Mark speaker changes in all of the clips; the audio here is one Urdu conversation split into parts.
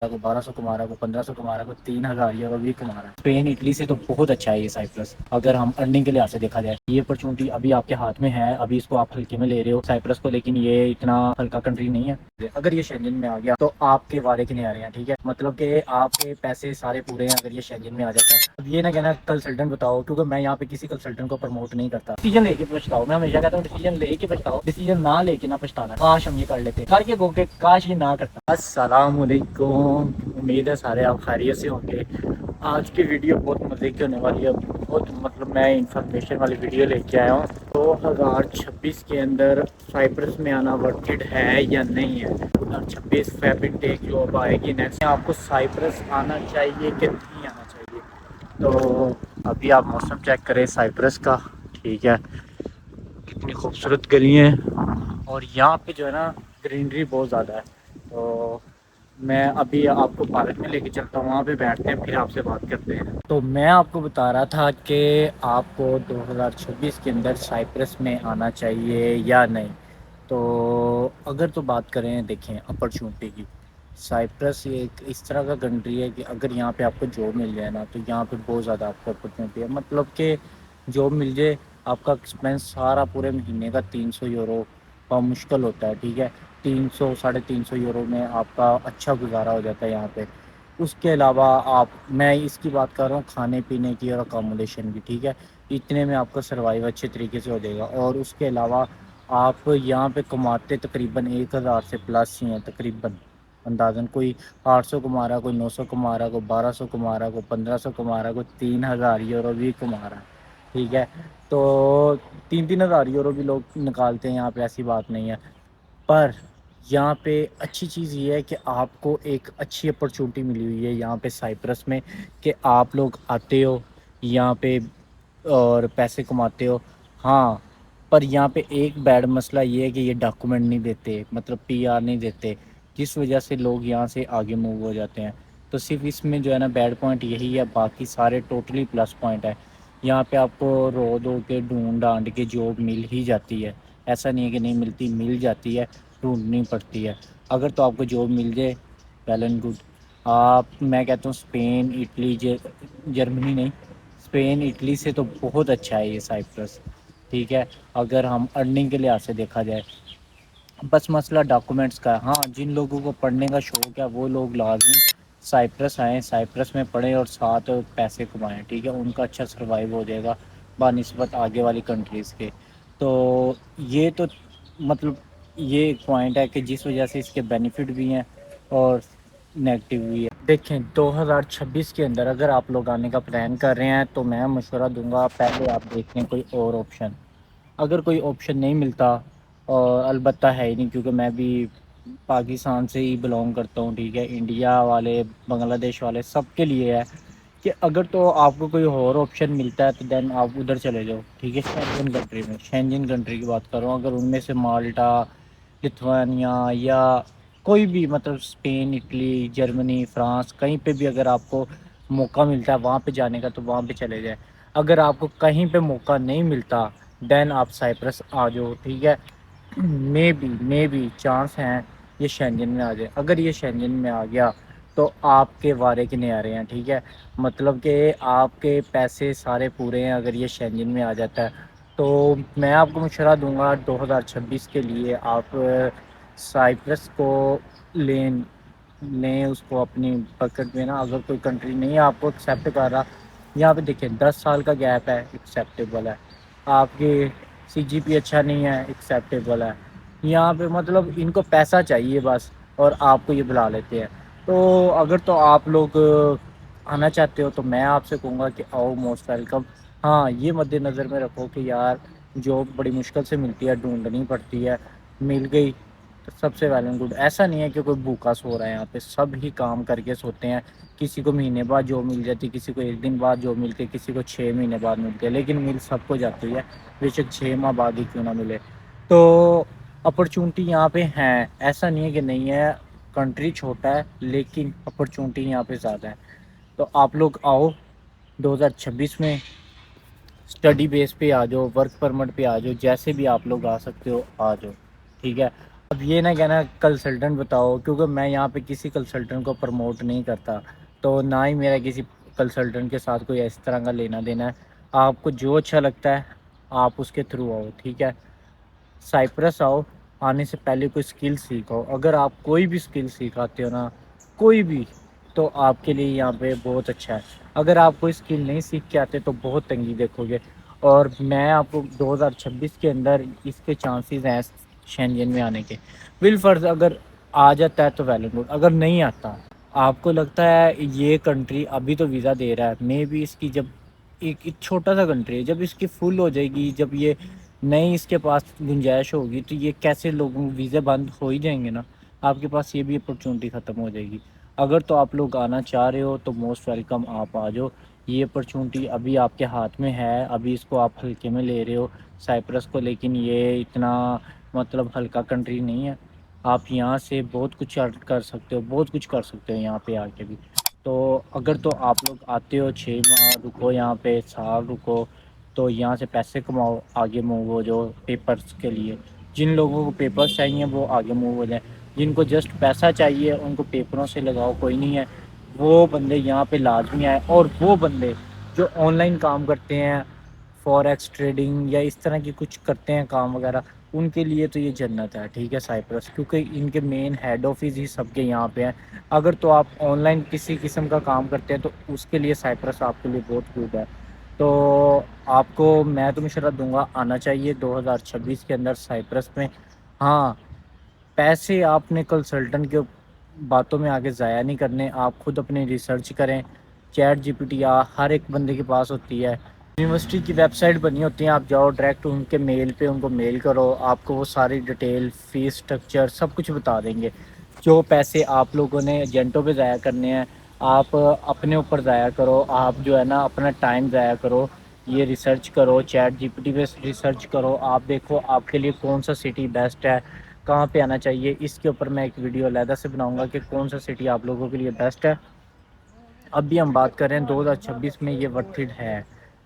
Speaker 1: کو 1200 کما رہا ہے، کو 1500 کما رہا ہے، کو 3000 یورو بھی کما رہا ہے۔ اسپین اٹلی سے تو بہت اچھا ہے یہ سائپرس، اگر ہم ارننگ کے لحاظ سے دیکھا جائے۔ یہ اپرچونٹی ابھی آپ کے ہاتھ میں ہے، ابھی اس کو آپ ہلکے میں لے رہے ہو سائپرس کو، لیکن یہ اتنا ہلکا کنٹری نہیں ہے۔ اگر یہ شینجن میں آ گیا تو آپ کے وعدے کے نعرے ہیں، ٹھیک ہے، مطلب کہ آپ کے پیسے سارے پورے ہیں اگر یہ شینجن میں آ جاتا ہے۔ اب یہ نہ کہنا کنسلٹنٹ بتاؤ، کیونکہ میں یہاں پہ کسی کنسلٹنٹ کو پروموٹ نہیں کرتا۔ ڈیسیجن لے کے پچھتاؤ، میں ہمیشہ کہتا ہوں ڈیسیجن لے کے پچھتاؤ، ڈیسیجن نہ لے کے نہ پچھتانا۔ کاش ہم یہ کر لیتے، کر کے گو کے کاش یہ نہ کرتا۔ السلام علیکم، امید ہے سارے آپ خیریت سے ہوں گے۔ آج کی ویڈیو بہت مزے کی ہونے والی ہے، بہت مطلب میں انفارمیشن والی ویڈیو لے کے آیا ہوں۔ 2026 کے اندر سائپرس میں آنا ورتھ اٹ ہے یا نہیں ہے؟ 2026 فیب انٹیک جو اب آئے گی نیکسٹ، آپ کو سائپرس آنا چاہیے کہ نہیں آنا چاہیے؟ تو ابھی آپ موسم چیک کریں سائپرس کا، ٹھیک ہے، کتنی خوبصورت گلی ہیں، اور یہاں پہ جو ہے نا گرینری بہت زیادہ ہے۔ تو میں ابھی آپ کو پارک میں لے کے چلتا ہوں، وہاں پہ بیٹھتے ہیں، پھر آپ سے بات کرتے ہیں۔ تو میں آپ کو بتا رہا تھا کہ آپ کو 2026 کے اندر سائپرس میں آنا چاہیے یا نہیں۔ تو اگر تو بات کریں، دیکھیں اپرچونٹی کی، سائپرس یہ ایک اس طرح کا کنٹری ہے کہ اگر یہاں پہ آپ کو جاب مل جائے نا، تو یہاں پہ بہت زیادہ آپ کو اپرچونٹی ہے، مطلب کہ جاب مل جائے، آپ کا ایکسپینس سارا پورے مہینے کا 300 یورو کا مشکل ہوتا ہے، ٹھیک ہے، 300 350 یورو میں آپ کا اچھا گزارا ہو جاتا ہے یہاں پہ۔ اس کے علاوہ میں اس کی بات کر رہا ہوں کھانے پینے کی اور اکاموڈیشن کی، ٹھیک ہے، اتنے میں آپ کا سروائیو اچھے طریقے سے ہو جائے گا۔ اور اس کے علاوہ آپ یہاں پہ کماتے تقریباً 1000 سے پلس ہی ہیں، تقریباً اندازاً کوئی 800 کما رہا ہے، کوئی 900 کما رہا ہے، کوئی 1200 کما رہا ہے، کوئی 1500 کما رہا ہے، کوئی 3000 یورو بھی کما رہا ہے، ٹھیک ہے۔ تو 3 ہزار یورو بھی لوگ نکالتے ہیں یہاں پہ، ایسی بات نہیں ہے۔ پر یہاں پہ اچھی چیز یہ ہے کہ آپ کو ایک اچھی اپرچونٹی ملی ہوئی ہے یہاں پہ سائپرس میں، کہ آپ لوگ آتے ہو یہاں پہ اور پیسے کماتے ہو۔ ہاں، پر یہاں پہ ایک بیڈ مسئلہ یہ ہے کہ یہ ڈاکومنٹ نہیں دیتے، مطلب پی آر نہیں دیتے، جس وجہ سے لوگ یہاں سے آگے موو ہو جاتے ہیں۔ تو صرف اس میں جو ہے نا بیڈ پوائنٹ یہی ہے، باقی سارے ٹوٹلی پلس پوائنٹ ہے۔ یہاں پہ آپ کو رو دو کے ڈھونڈ ڈانڈ کے جاب مل ہی جاتی ہے، ایسا نہیں ہے کہ نہیں ملتی، مل جاتی ہے، ڈھونڈنی پڑتی ہے۔ اگر تو آپ کو جاب مل جائے، ویل اینڈ گڈ۔ میں کہتا ہوں اسپین اٹلی جرمنی نہیں، اسپین اٹلی سے تو بہت اچھا ہے یہ سائپرس، ٹھیک ہے، اگر ہم ارننگ کے لحاظ سے دیکھا جائے۔ بس مسئلہ ڈاکومنٹس کا ہے۔ ہاں، جن لوگوں کو پڑھنے کا شوق ہے وہ لوگ لازمی سائپرس آئیں، سائپرس میں پڑھیں اور ساتھ پیسے کمائیں، ٹھیک ہے، ان کا اچھا سروائیو ہو جائے گا بنسبت آگے والی کنٹریز کے۔ تو یہ تو مطلب یہ ایک پوائنٹ ہے کہ جس وجہ سے اس کے بینیفٹ بھی ہیں اور نیگیٹو بھی ہے۔ دیکھیں 2026 کے اندر اگر آپ لوگ آنے کا پلان کر رہے ہیں تو میں مشورہ دوں گا پہلے آپ دیکھیں کوئی اور آپشن، اگر کوئی آپشن نہیں ملتا، اور البتہ ہے ہی نہیں کیونکہ میں بھی پاکستان سے ہی بلونگ کرتا ہوں، ٹھیک ہے، انڈیا والے بنگلہ دیش والے سب کے لیے ہے کہ اگر تو آپ کو کوئی اور آپشن ملتا ہے تو دین آپ ادھر چلے جاؤ، ٹھیک ہے، شینجن کنٹری میں، شینجن کنٹری کی بات کر رہا ہوں، اگر ان میں سے مالٹا، لتھوانیا یا کوئی بھی مطلب اسپین اٹلی جرمنی فرانس کہیں پہ بھی اگر آپ کو موقع ملتا ہے وہاں پہ جانے کا تو وہاں پہ چلے جائیں۔ اگر آپ کو کہیں پہ موقع نہیں ملتا دین آپ سائپرس آ جاؤ، ٹھیک ہے، مے بی چانس ہیں یہ شینجن میں آ جائے۔ اگر یہ شینجن میں آ گیا تو آپ کے وعدے کے نعرے ہیں، ٹھیک ہے، مطلب کہ آپ کے پیسے سارے پورے ہیں اگر یہ شینجن میں آ جاتا ہے۔ تو میں آپ کو مشورہ دوں گا 2026 کے لیے آپ سائپرس کو لیں اس کو اپنی بکٹ میں نا، اگر کوئی کنٹری نہیں آپ کو ایکسیپٹ کر رہا، یہاں پہ دیکھیں 10 سال کا گیپ ہے، ایکسیپٹیبل ہے۔ آپ کی سی جی پی اچھا نہیں ہے، ایکسیپٹیبل ہے۔ یہاں پہ مطلب ان کو پیسہ چاہیے بس، اور آپ کو یہ بلا لیتے ہیں۔ تو اگر تو آپ لوگ آنا چاہتے ہو تو میں آپ سے کہوں گا کہ آؤ، موسٹ ویلکم۔ ہاں، یہ مد نظر میں رکھو کہ یار جاب بڑی مشکل سے ملتی ہے، ڈھونڈنی پڑتی ہے، مل گئی تو سب سے ویل اینڈ گڈ۔ ایسا نہیں ہے کہ کوئی بھوکا سو رہا ہے، یہاں پہ سب ہی کام کر کے سوتے ہیں۔ کسی کو مہینے بعد جاب مل جاتی، کسی کو 1 دن بعد جاب ملتی، کسی کو 6 مہینے بعد ملتی ہے، لیکن مل سب کو جاتی ہے، بے شک 6 ماہ بعد ہی کیوں نہ ملے۔ تو اپرچونٹی یہاں پہ ہیں، ایسا نہیں ہے کہ نہیں ہے، کنٹری چھوٹا ہے لیکن اپرچونٹی یہاں پہ زیادہ ہے۔ تو آپ لوگ آؤ 2026 میں، اسٹڈی بیس پہ آ جاؤ، ورک پرمٹ پہ آ جاؤ، جیسے بھی آپ لوگ آ سکتے ہو آ جاؤ، ٹھیک ہے۔ اب یہ نہ کہنا کنسلٹنٹ بتاؤ، کیونکہ میں یہاں پہ کسی کنسلٹنٹ کو پروموٹ نہیں کرتا، تو نہ ہی میرا کسی کنسلٹنٹ کے ساتھ کوئی اس طرح کا لینا دینا ہے۔ آپ کو جو اچھا لگتا ہے آپ اس کے تھرو آؤ، ٹھیک ہے۔ سائپرس آؤ، آنے سے پہلے کوئی سکل سیکھو۔ اگر آپ کوئی بھی سکل سکھاتے ہو نا، کوئی بھی، تو آپ کے لیے یہاں پہ بہت اچھا ہے۔ اگر آپ کوئی سکل نہیں سیکھ کے آتے تو بہت تنگی دیکھو گے۔ اور میں آپ کو 2026 کے اندر اس کے چانسز ہیں شینجن میں آنے کے۔ بالفرض اگر آ جاتا ہے تو ویل اینڈ گڈ، اگر نہیں آتا، آپ کو لگتا ہے یہ کنٹری ابھی تو ویزا دے رہا ہے، میں بھی اس کی جب ایک چھوٹا سا کنٹری ہے، جب اس کی فل ہو جائے گی، جب یہ نہیں اس کے پاس گنجائش ہوگی، تو یہ کیسے لوگوں ویزے بند ہو ہی جائیں گے نا۔ آپ کے پاس یہ بھی اپرچونٹی ختم ہو جائے گی۔ اگر تو آپ لوگ آنا چاہ رہے ہو تو موسٹ ویلکم، آپ آ جاؤ۔ یہ اپرچونٹی ابھی آپ کے ہاتھ میں ہے، ابھی اس کو آپ ہلکے میں لے رہے ہو سائپرس کو، لیکن یہ اتنا مطلب ہلکا کنٹری نہیں ہے۔ آپ یہاں سے بہت کچھ کر سکتے ہو، بہت کچھ کر سکتے ہو یہاں پہ آ کے بھی۔ تو اگر تو آپ لوگ آتے ہو 6 ماہ رکو یہاں پہ، سال رکو، تو یہاں سے پیسے کماؤ، آگے موو ہو جو پیپرز کے لیے۔ جن لوگوں کو پیپرز چاہیے وہ آگے موو ہو جائیں، جن کو جسٹ پیسہ چاہیے ان کو پیپروں سے لگاؤ، کوئی نہیں ہے، وہ بندے یہاں پہ لازمی آئے۔ اور وہ بندے جو آن لائن کام کرتے ہیں، فوریکس ٹریڈنگ یا اس طرح کی کچھ کرتے ہیں کام وغیرہ، ان کے لیے تو یہ جنت ہے، ٹھیک ہے سائپرس، کیونکہ ان کے مین ہیڈ آفس ہی سب کے یہاں پہ ہیں۔ اگر تو آپ آن لائن کسی قسم کا کام کرتے ہیں تو اس کے لیے سائپرس آپ کے لیے بہت گڈ ہے۔ تو آپ کو میں تو مشورہ دوں گا آنا چاہیے 2026 کے اندر سائپرس میں۔ ہاں، پیسے آپ نے کنسلٹنٹ کے باتوں میں آگے ضائع نہیں کرنے، آپ خود اپنی ریسرچ کریں۔ چیٹ جی پی ٹی ہر ایک بندے کے پاس ہوتی ہے، یونیورسٹی کی ویب سائٹ بنی ہوتی ہیں، آپ جاؤ ڈائریکٹ ان کے میل پہ ان کو میل کرو، آپ کو وہ ساری ڈیٹیل، فیس اسٹرکچر سب کچھ بتا دیں گے۔ جو پیسے آپ لوگوں نے ایجنٹوں پہ ضائع کرنے ہیں آپ اپنے اوپر ضائع کرو، آپ جو ہے نا اپنا ٹائم ضائع کرو، یہ ریسرچ کرو، چیٹ جی پی ٹی پہ ریسرچ کرو، آپ دیکھو آپ کے لیے کون سا سٹی بیسٹ ہے، کہاں پہ آنا چاہیے۔ اس کے اوپر میں ایک ویڈیو علیحدہ سے بناؤں گا کہ کون سا سٹی آپ لوگوں کے لیے بیسٹ ہے۔ اب بھی ہم بات کر رہے ہیں 2026 میں، یہ ورتھ اٹ ہے،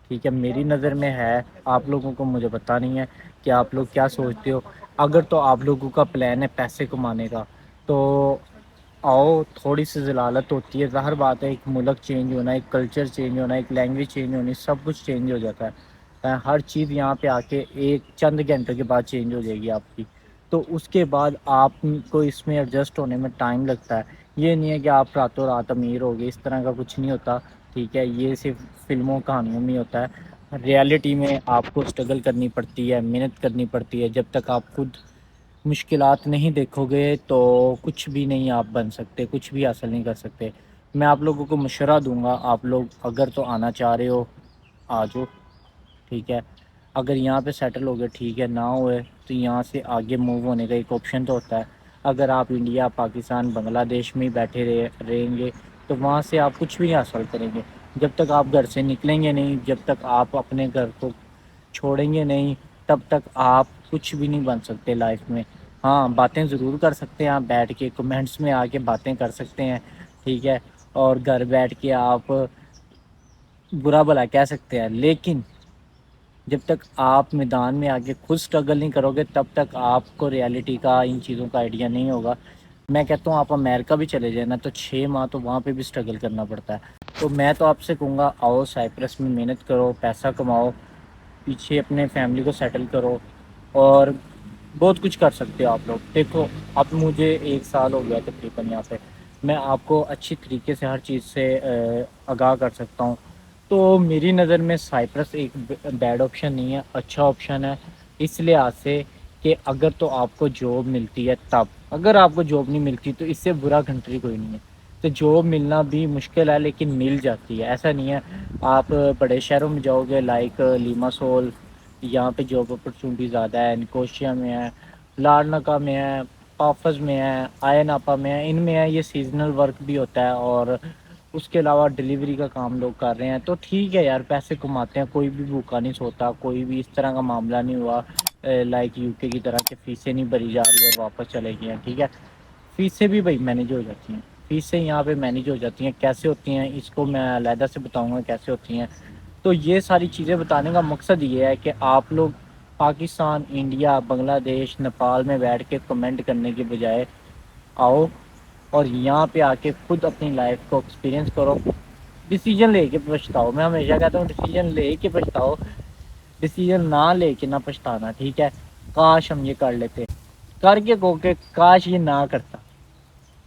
Speaker 1: ٹھیک ہے، میری نظر میں ہے۔ آپ لوگوں کو مجھے پتہ نہیں ہے کہ آپ لوگ کیا سوچتے ہو۔ اگر تو آپ لوگوں کا پلان ہے پیسے کمانے کا تو آؤ، تھوڑی سی ضلالت ہوتی ہے، ظاہر بات ہے، ایک ملک چینج ہونا، ایک کلچر چینج ہونا، ایک لینگویج چینج ہونی، سب کچھ چینج ہو جاتا ہے۔ ہر چیز یہاں پہ آ کے ایک چند گھنٹے کے بعد چینج ہو جائے گی آپ کی، تو اس کے بعد آپ کو اس میں ایڈجسٹ ہونے میں ٹائم لگتا ہے۔ یہ نہیں ہے کہ آپ راتوں رات امیر ہوگے، اس طرح کا کچھ نہیں ہوتا، ٹھیک ہے، یہ صرف فلموں کہانیوں میں ہوتا ہے۔ ریالٹی میں آپ کو اسٹرگل کرنی پڑتی ہے، محنت کرنی پڑتی ہے۔ جب تک آپ خود مشکلات نہیں دیکھو گے تو کچھ بھی نہیں آپ بن سکتے، کچھ بھی حاصل نہیں کر سکتے۔ میں آپ لوگوں کو مشورہ دوں گا، آپ لوگ اگر تو آنا چاہ رہے ہو آ جاؤ، ٹھیک ہے۔ اگر یہاں پہ سیٹل ہو گئے ٹھیک ہے، نہ ہوئے تو یہاں سے آگے موو ہونے کا ایک آپشن تو ہوتا ہے۔ اگر آپ انڈیا، پاکستان، بنگلہ دیش میں ہی بیٹھے رہیں گے تو وہاں سے آپ کچھ بھی حاصل کریں گے۔ جب تک آپ گھر سے نکلیں گے نہیں، جب تک آپ اپنے گھر کو چھوڑیں گے نہیں، تب تک آپ کچھ بھی نہیں بن سکتے لائف میں۔ ہاں، باتیں ضرور کر سکتے ہیں آپ بیٹھ کے، کمنٹس میں آ کے باتیں کر سکتے ہیں، ٹھیک ہے، اور گھر بیٹھ کے آپ برا بھلا کہہ سکتے ہیں، لیکن جب تک آپ میدان میں آگے خود اسٹرگل نہیں کرو گے تب تک آپ کو ریالٹی کا، ان چیزوں کا آئیڈیا نہیں ہوگا۔ میں کہتا ہوں آپ امریکہ بھی چلے جائیں نا تو 6 ماہ تو وہاں پہ بھی اسٹرگل کرنا پڑتا ہے۔ تو میں تو آپ سے کہوں گا آؤ سائپرس میں محنت کرو، پیسہ کماؤ، پیچھے اپنے فیملی کو سیٹل کرو، اور بہت کچھ کر سکتے ہو آپ لوگ۔ دیکھو اب مجھے 1 سال ہو گیا تقریباً یہاں پہ، میں آپ کو اچھی طریقے سے ہر چیز سے آگاہ کر سکتا ہوں۔ تو میری نظر میں سائپرس ایک بیڈ آپشن نہیں ہے، اچھا آپشن ہے، اس لحاظ سے کہ اگر تو آپ کو جاب ملتی ہے تب، اگر آپ کو جاب نہیں ملتی تو اس سے برا کنٹری کوئی نہیں ہے۔ تو جاب ملنا بھی مشکل ہے لیکن مل جاتی ہے، ایسا نہیں ہے۔ آپ بڑے شہروں میں جاؤ گے لائک لیماسول، یہاں پہ جاب اپرچونیٹی زیادہ ہے، نکوشیا میں ہے، لارنکا میں ہے، پافز میں ہے، آئین آپا میں ہے، ان میں ہے، یہ سیزنل ورک بھی ہوتا ہے، اور اس کے علاوہ ڈیلیوری کا کام لوگ کر رہے ہیں۔ تو ٹھیک ہے یار، پیسے کماتے ہیں، کوئی بھی بھوکا نہیں سوتا، کوئی بھی اس طرح کا معاملہ نہیں ہوا لائک یو کے کی طرح کہ فیسیں نہیں بھری جا رہی اور واپس چلے گئے ہیں، ٹھیک ہے۔ فیسیں بھی بھائی مینیج ہو جاتی ہیں، فیسیں یہاں پہ مینیج ہو جاتی ہیں، کیسے ہوتی ہیں اس کو میں علیحدہ سے بتاؤں گا کیسے ہوتی ہیں۔ تو یہ ساری چیزیں بتانے کا مقصد یہ ہے کہ آپ لوگ پاکستان، انڈیا، بنگلہ دیش، نیپال میں بیٹھ کے کمنٹ کرنے کے بجائے آؤ اور یہاں پہ آ کے خود اپنی لائف کو ایکسپیرینس کرو، ڈیسیجن لے کے پچھتاؤ. میں ہمیشہ کہتا ہوں ڈیسیجن لے کے پچھتاؤ، ڈیسیجن نہ لے کے نہ پچھتانا. ٹھیک ہے، کاش ہم یہ کر لیتے، کر کے کو کہ کاش یہ نہ کرتا.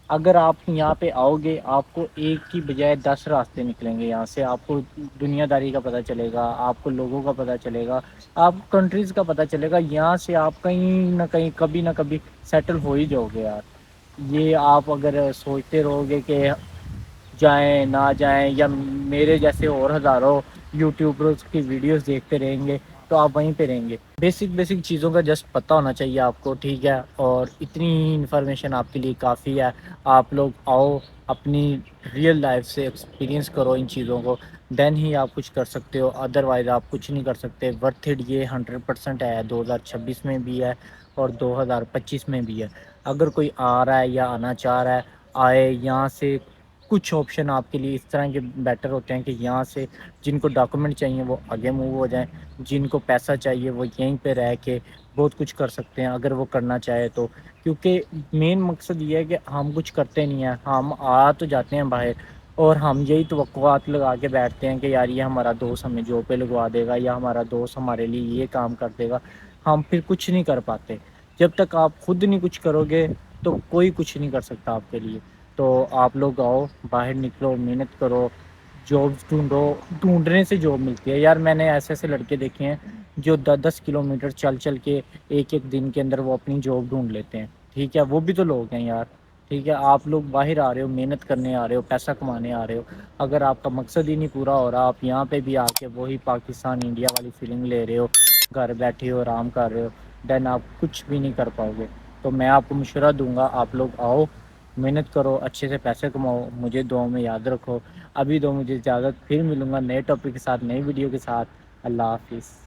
Speaker 1: اگر آپ یہاں پہ آؤ گے آپ کو ایک کی بجائے 10 راستے نکلیں گے. یہاں سے آپ کو دنیا داری کا پتہ چلے گا، آپ کو لوگوں کا پتہ چلے گا، آپ کنٹریز کا پتہ چلے گا. یہاں سے آپ کہیں نہ کہیں کبھی نہ کبھی سیٹل ہو ہی جاؤ گے یار. یہ آپ اگر سوچتے رہو گے کہ جائیں نہ جائیں، یا میرے جیسے اور ہزاروں یوٹیوبرز کی ویڈیوز دیکھتے رہیں گے تو آپ وہیں پہ رہیں گے. بیسک چیزوں کا جسٹ پتہ ہونا چاہیے آپ کو. ٹھیک ہے، اور اتنی انفارمیشن آپ کے لیے کافی ہے. آپ لوگ آؤ، اپنی ریئل لائف سے ایکسپیرئنس کرو ان چیزوں کو، دین ہی آپ کچھ کر سکتے ہو. ادروائز آپ کچھ نہیں کر سکتے. ورتھ اٹ یہ 100% ہے، 2026 میں بھی ہے اور 2025 میں بھی ہے. اگر کوئی آ رہا ہے یا آنا چاہ رہا ہے آئے. یہاں سے کچھ آپشن آپ کے لیے اس طرح کے بیٹر ہوتے ہیں کہ یہاں سے جن کو ڈاکومنٹ چاہیے وہ آگے موو ہو جائیں، جن کو پیسہ چاہیے وہ یہیں پہ رہ کے بہت کچھ کر سکتے ہیں اگر وہ کرنا چاہے تو. کیونکہ مین مقصد یہ ہے کہ ہم کچھ کرتے نہیں ہیں، ہم آ تو جاتے ہیں باہر اور ہم یہی توقعات لگا کے بیٹھتے ہیں کہ یار یہ ہمارا دوست ہمیں جاب پہ لگوا دے گا یا ہمارا دوست ہمارے لیے یہ کام کر دے گا. ہم پھر کچھ نہیں کر پاتے. جب تک آپ خود نہیں کچھ کرو گے تو کوئی کچھ نہیں کر سکتا آپ کے لیے. تو آپ لوگ آؤ، باہر نکلو، محنت کرو، جابس ڈھونڈو. ڈھونڈنے سے جاب ملتی ہے یار. میں نے ایسے ایسے لڑکے دیکھے ہیں جو 10 کلومیٹر چل چل کے ایک دن کے اندر وہ اپنی جاب ڈھونڈ لیتے ہیں. ٹھیک ہے، وہ بھی تو لوگ ہیں یار. ٹھیک ہے، آپ لوگ باہر آ رہے ہو، محنت کرنے آ رہے ہو، پیسہ کمانے آ رہے ہو. اگر آپ کا مقصد ہی نہیں پورا ہو رہا، آپ یہاں پہ بھی آ کے وہی پاکستان انڈیا والی فیلنگ لے رہے ہو، گھر بیٹھے ہو آرام کر رہے ہو، دین آپ کچھ بھی نہیں کر پاؤ گے. تو میں آپ کو مشورہ دوں گا آپ لوگ آؤ، محنت کرو، اچھے سے پیسے کماؤ، مجھے دعاؤں میں یاد رکھو. ابھی دو مجھے اجازت، پھر ملوں گا نئے ٹاپک کے ساتھ، نئی ویڈیو کے ساتھ. اللہ حافظ.